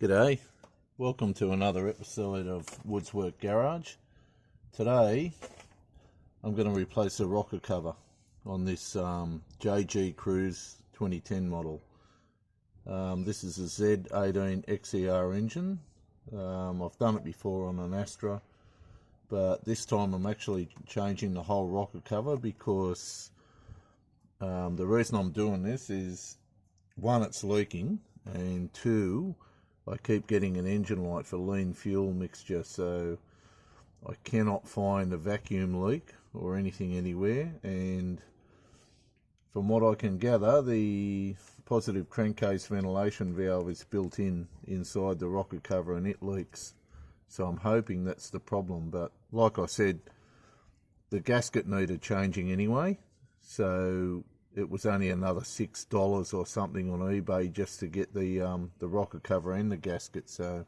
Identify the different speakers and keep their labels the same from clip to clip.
Speaker 1: G'day, welcome to another episode of Woodswork Garage. Today I'm going to replace the rocker cover on this Cruze 2010 model. This is a Z18XER engine. I've done it before on an Astra, but this time I'm actually changing the whole rocker cover because the reason I'm doing this is, one, it's leaking, and two, I keep getting an engine light for lean fuel mixture, so I cannot find a vacuum leak or anything anywhere. And from what I can gather, the positive crankcase ventilation valve is built inside the rocker cover and it leaks. So I'm hoping that's the problem, but like I said, the gasket needed changing anyway, so it was only another $6 or something on eBay just to get the rocker cover and the gasket. So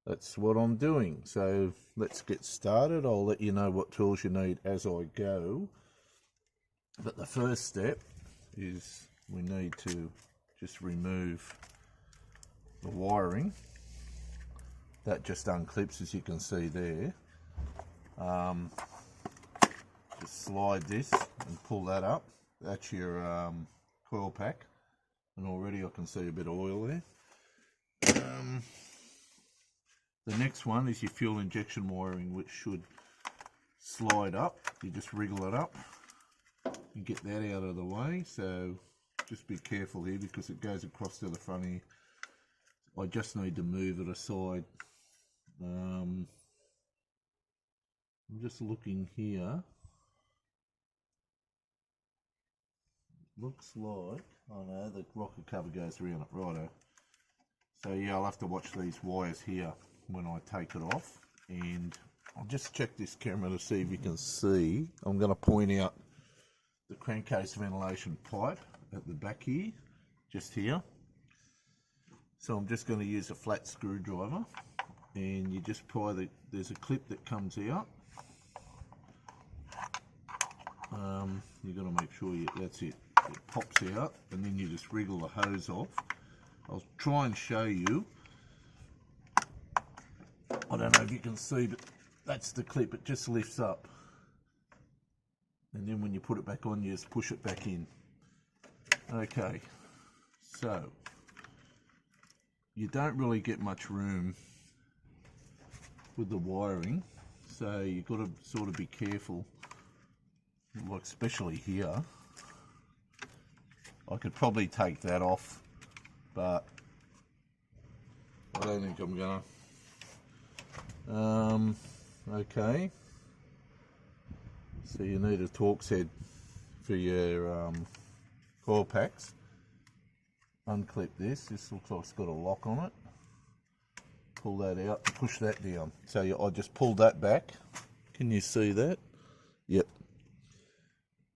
Speaker 1: that's what I'm doing. So let's get started. I'll let you know what tools you need as I go. But the first step is we need to just remove the wiring. That just unclips, as you can see there. Just slide this and pull that up. That's your coil pack, and already I can see a bit of oil there. The next one is your fuel injection wiring, which should slide up. You just wriggle it up and get that out of the way. So just be careful here because it goes across to the front here. I just need to move it aside. I'm just looking here. Looks like, oh no, the rocker cover goes around it, righto. So yeah, I'll have to watch these wires here when I take it off. And I'll just check this camera to see if you can see. I'm going to point out the crankcase ventilation pipe at the back here, just here. So I'm just going to use a flat screwdriver, and you just pry there's a clip that comes out. You've got to make sure that's it. It pops out, and then you just wriggle the hose off. I'll try and show you. I don't know if you can see, but that's the clip. It just lifts up, and then when you put it back on, you just push it back in. Okay, so you don't really get much room with the wiring, so you've got to sort of be careful, like especially here. I could probably take that off, but I don't think I'm gonna. Okay. So you need a Torx head for your coil packs. Unclip this. This looks like it's got a lock on it. Pull that out, push that down. So I just pulled that back. Can you see that? Yep.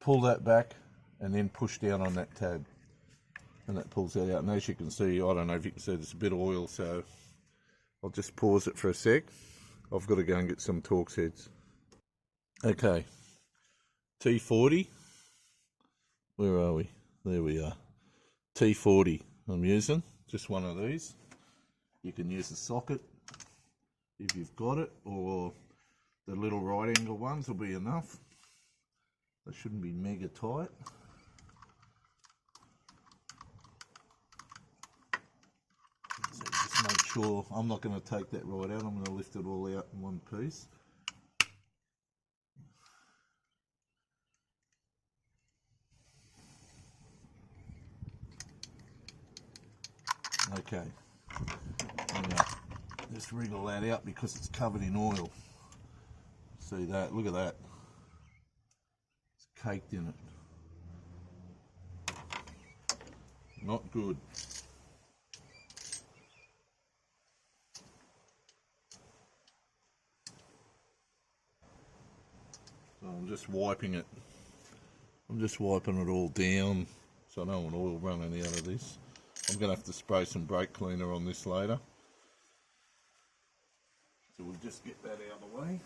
Speaker 1: Pull that back, and then push down on that tab, and that pulls that out. And as you can see, I don't know if you can see, there's a bit of oil, so I'll just pause it for a sec. I've got to go and get some Torx heads. Okay, T40, where are we? There we are. T40 I'm using, just one of these. You can use a socket if you've got it, or the little right angle ones will be enough. They shouldn't be mega tight. So just make sure, I'm not going to take that right out, I'm going to lift it all out in one piece. Okay, now just wriggle that out because it's covered in oil. See that? Look at that. It's caked in it. Not good. So I'm just wiping it. I'm just wiping it all down so I don't want oil running out of this. I'm going to have to spray some brake cleaner on this later. So we'll just get that out of the way.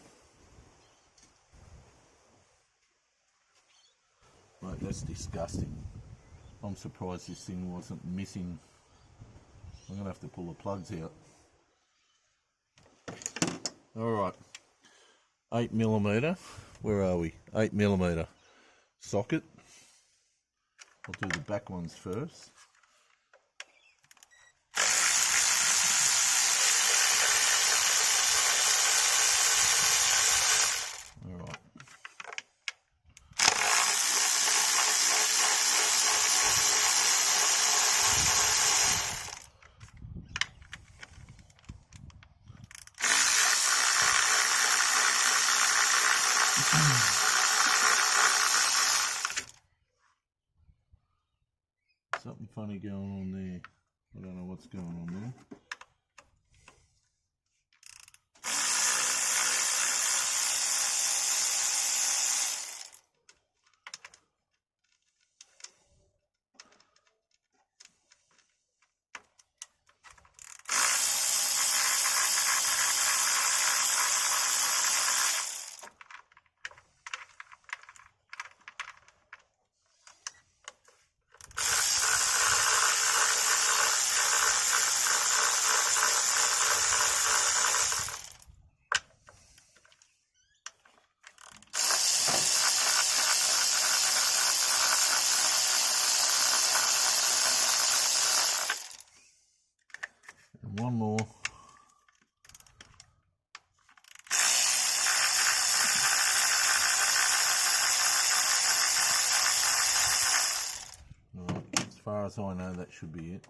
Speaker 1: Right, that's disgusting. I'm surprised this thing wasn't missing I'm going to have to pull the plugs out. Alright, 8mm, where are we? 8mm socket. I'll do the back ones first. Alright. Something funny going on there. I don't know what's going on there. One more. Right, as far as I know, that should be it.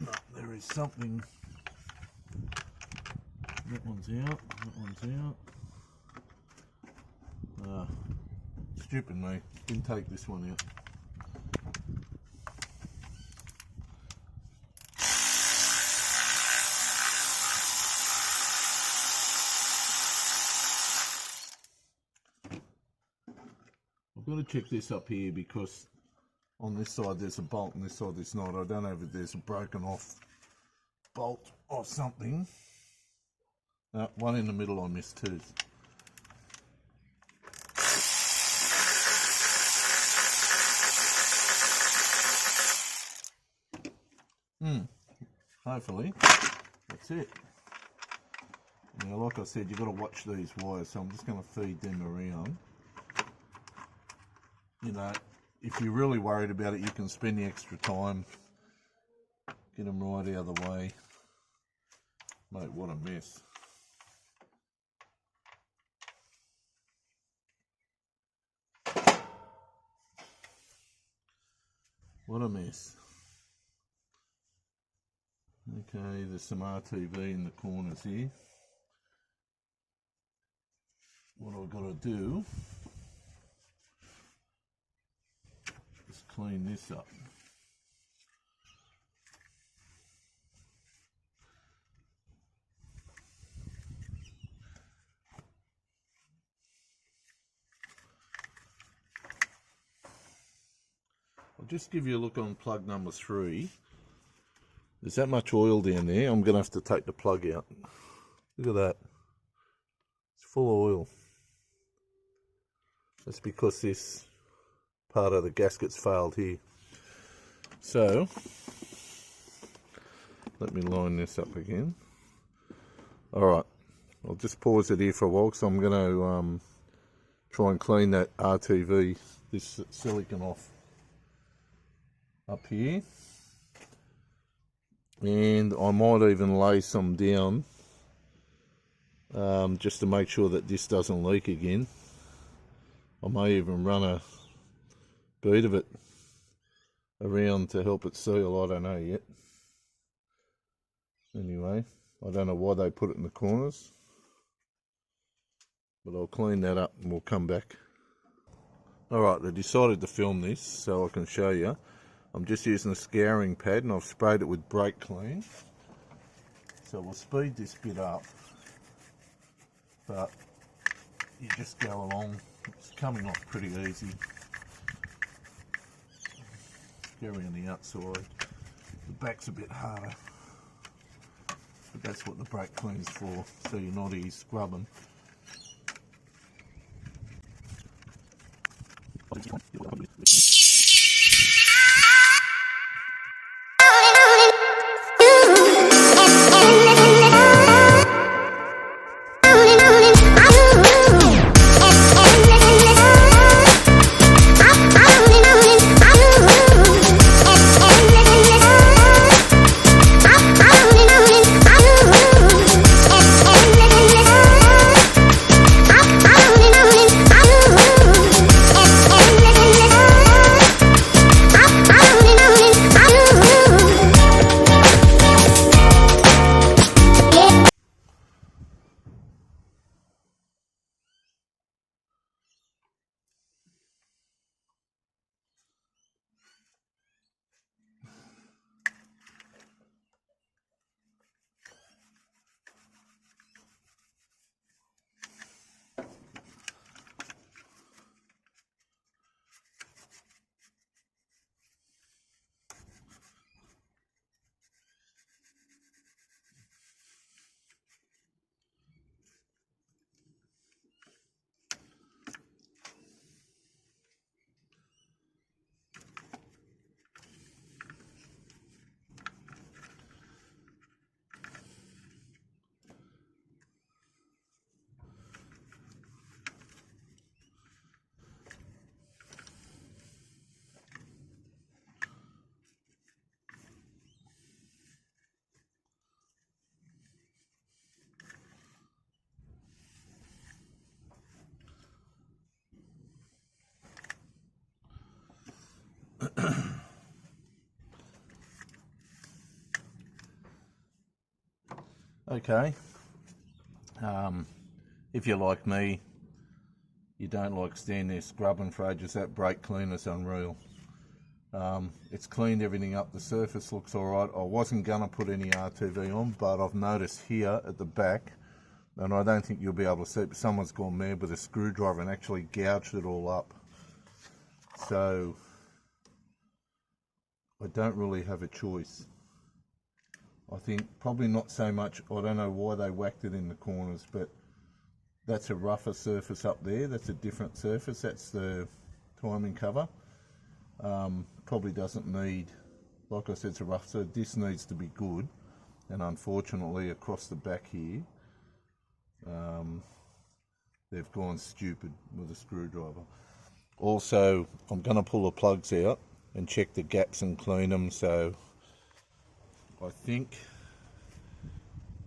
Speaker 1: No, there is something. That one's out, that one's out. Stupid me, didn't take this one out. I've got to check this up here because on this side there's a bolt and this side there's not. I don't know if there's a broken off bolt or something. One in the middle I missed too. Hopefully that's it. Now, like I said, you've got to watch these wires, so I'm just going to feed them around. You know, if you're really worried about it, you can spend the extra time, get them right out of the way. Mate, what a mess. What a mess. Okay, there's some RTV in the corners here. What I've got to do is clean this up. I'll just give you a look on plug number 3. There's that much oil down there. I'm going to have to take the plug out. Look at that. It's full of oil. That's because this part of the gasket's failed here. So, let me line this up again. Alright, I'll just pause it here for a while because I'm going to try and clean that RTV, this silicone off up here. And I might even lay some down just to make sure that this doesn't leak again. I may even run a bead of it around to help it seal, I don't know yet. Anyway, I don't know why they put it in the corners, but I'll clean that up and we'll come back. Alright, I decided to film this so I can show you. I'm just using a scouring pad and I've sprayed it with brake clean. So we'll speed this bit up, but you just go along. It's coming off pretty easy. Go around the outside. The back's a bit harder, but that's what the brake clean's for, so you're not scrubbing. Okay, if you're like me, you don't like standing there scrubbing for ages. That brake cleaner's unreal. It's cleaned everything up. The surface looks alright. I wasn't going to put any RTV on, but I've noticed here at the back, and I don't think you'll be able to see it, but someone's gone mad with a screwdriver and actually gouged it all up. So I don't really have a choice. I think probably not so much, I don't know why they whacked it in the corners, but that's a rougher surface up there. That's a different surface. That's the timing cover. Probably doesn't need, like I said, it's a rough, so this needs to be good. And unfortunately across the back here, they've gone stupid with a screwdriver. Also, I'm going to pull the plugs out and check the gaps and clean them. So I think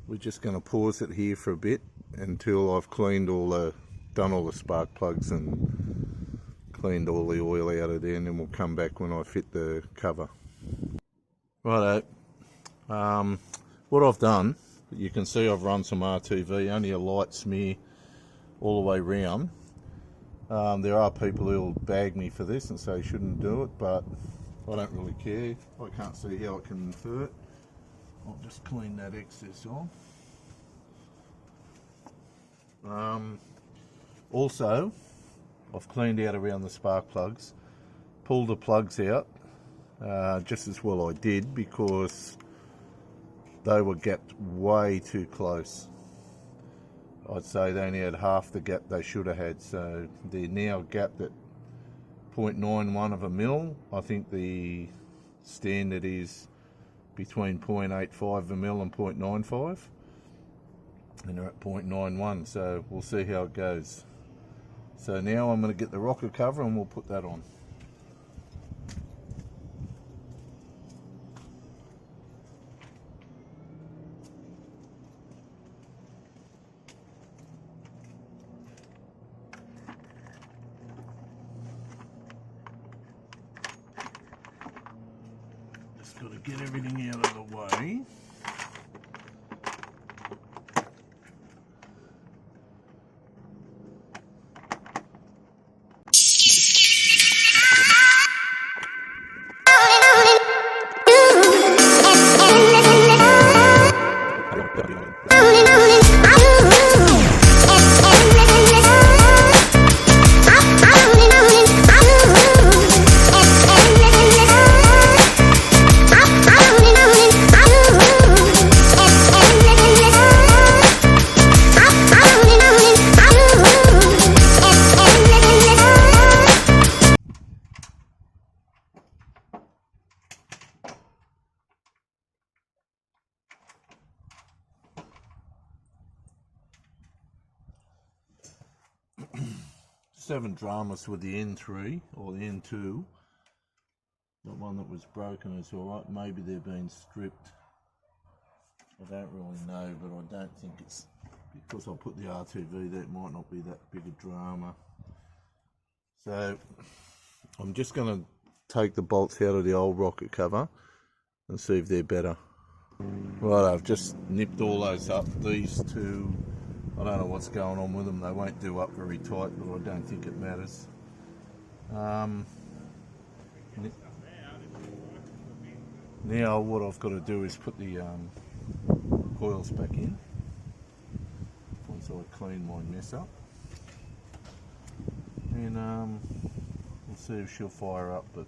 Speaker 1: we're just going to pause it here for a bit until I've cleaned done all the spark plugs and cleaned all the oil out of there, and then we'll come back when I fit the cover. Righto, what I've done, you can see I've run some RTV, only a light smear all the way round. There are people who'll bag me for this and say you shouldn't do it, but I don't really care. I can't see how it can hurt. I'll just clean that excess off. Also, I've cleaned out around the spark plugs, pulled the plugs out, just as well I did, because they were gapped way too close. I'd say they only had half the gap they should have had, so they're now gapped at 0.91 of a mil. I think the standard is between 0.85 of a mil and 0.95, and they're at 0.91, so we'll see how it goes. So now I'm going to get the rocker cover and we'll put that on. Just got to get everything out of the way. Having dramas with the N3 or the N2. The one that was broken is alright. Maybe they're being stripped. I don't really know, but I don't think it's because I put the RTV that might not be that big a drama. So I'm just going to take the bolts out of the old rocket cover and see if they're better. Right, I've just nipped all those up. These two, I don't know what's going on with them. They won't do up very tight, but I don't think it matters. Now what I've got to do is put the coils back in once I clean my mess up, and we'll see if she'll fire up. But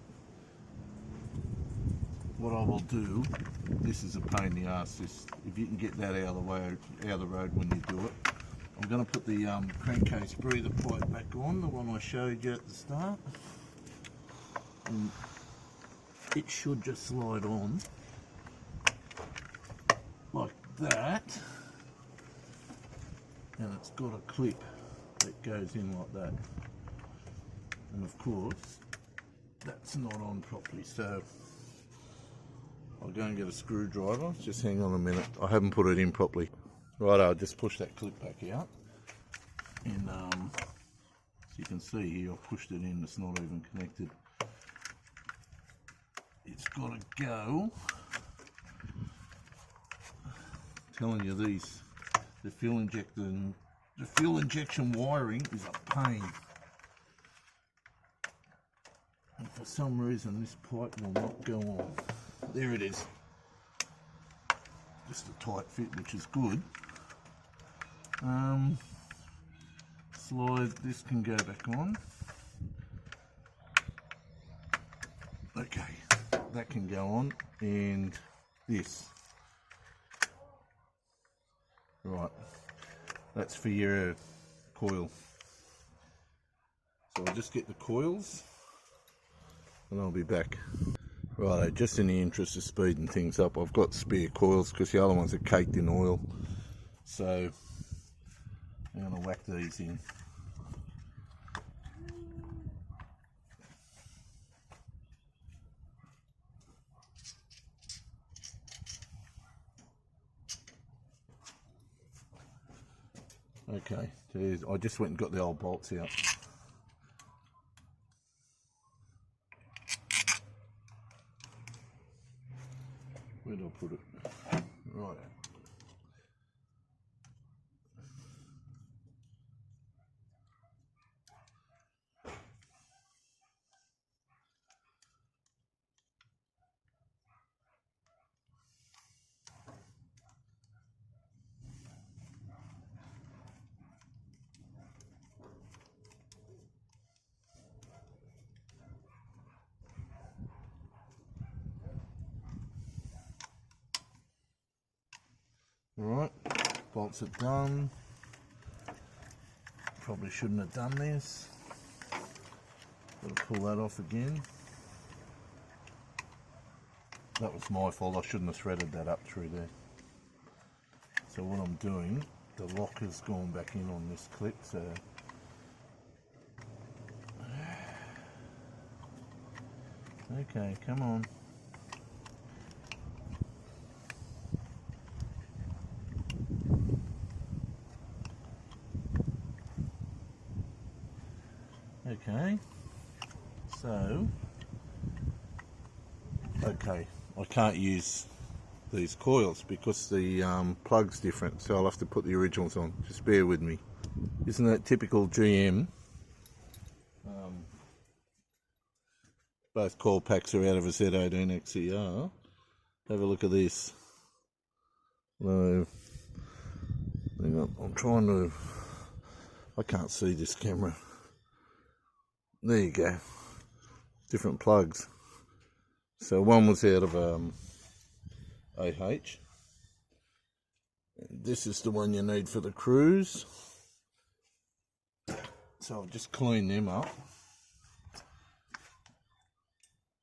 Speaker 1: what I will do, this is a pain in the ass, if you can get that out of the way, out of the road when you do it. I'm going to put the crankcase breather pipe back on, the one I showed you at the start. And it should just slide on like that, and it's got a clip that goes in like that. And of course, that's not on properly, so I'll go and get a screwdriver. Just hang on a minute, I haven't put it in properly. Right, I'll just push that clip back out, and as you can see here, I've pushed it in, it's not even connected. It's got to go telling you, the fuel injection wiring is a pain. And for some reason this pipe will not go on. There it is. Just a tight fit, which is good. Slide, this can go back on. Okay, that can go on, and this. Right, that's for your coil. So I'll just get the coils and I'll be back. Right, just in the interest of speeding things up, I've got spare coils because the other ones are caked in oil. So I'm going to whack these in. Okay, I just went and got the old bolts out. Where do I put it? Right. Alright, bolts are done. Probably shouldn't have done this. Got to pull that off again. That was my fault, I shouldn't have threaded that up through there. So what I'm doing, the lock has gone back in on this clip, so okay, come on. Okay, so, okay, I can't use these coils because the plug's different, so I'll have to put the originals on. Just bear with me. Isn't that typical GM? Both coil packs are out of a Z18XER. Have a look at this. No, I'm trying to, I can't see this camera. There you go. Different plugs. So one was out of AH. This is the one you need for the Cruze. So I'll just clean them up.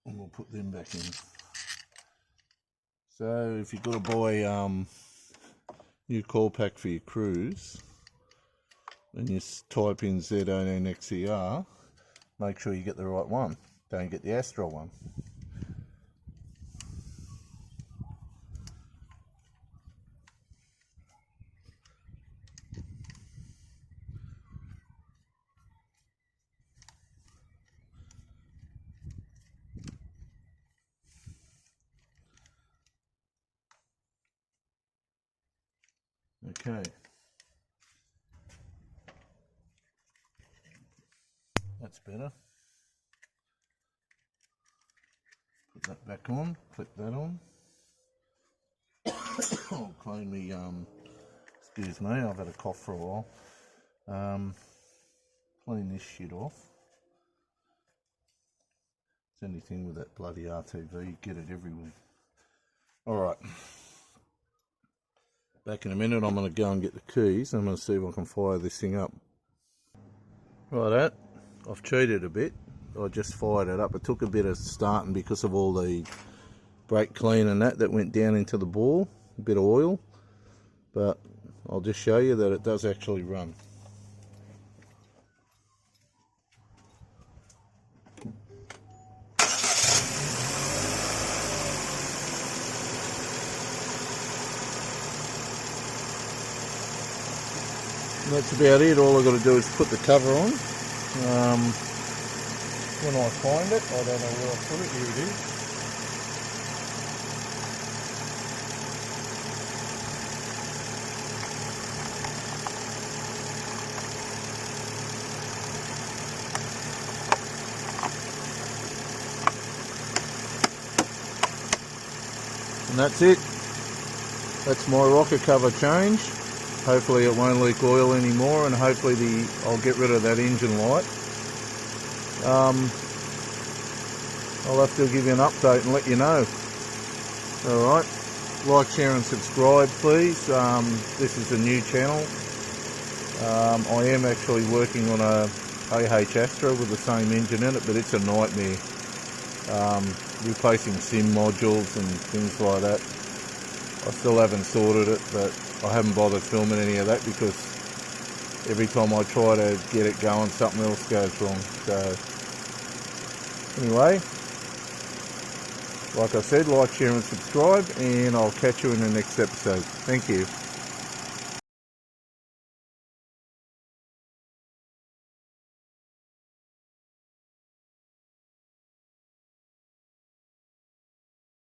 Speaker 1: And we'll put them back in. So if you've got to buy new coil pack for your Cruze, then you type in Z18XER. Make sure you get the right one. Don't get the Astral one. Okay. That's better. Put that back on, clip that on. I'll clean me, excuse me, I've had a cough for a while. Clean this shit off. It's anything with that bloody RTV, you get it everywhere. Alright. Back in a minute, I'm going to go and get the keys. I'm going to see if I can fire this thing up. Righto, I've cheated a bit. I just fired it up. It took a bit of starting because of all the brake clean and that went down into the ball. A bit of oil. But I'll just show you that it does actually run. And that's about it. All I've got to do is put the cover on. When I find it, I don't know where I put it. Here it is. that's it. That's my rocker cover change. Hopefully it won't leak oil anymore, and hopefully I'll get rid of that engine light. I'll have to give you an update and let you know. Alright, like, share and subscribe please. This is a new channel. I am actually working on a Z18XER with the same engine in it, but it's a nightmare. Replacing SIM modules and things like that. I still haven't sorted it, but I haven't bothered filming any of that because every time I try to get it going, something else goes wrong. So anyway, like I said, like, share and subscribe, and I'll catch you in the next episode. Thank you.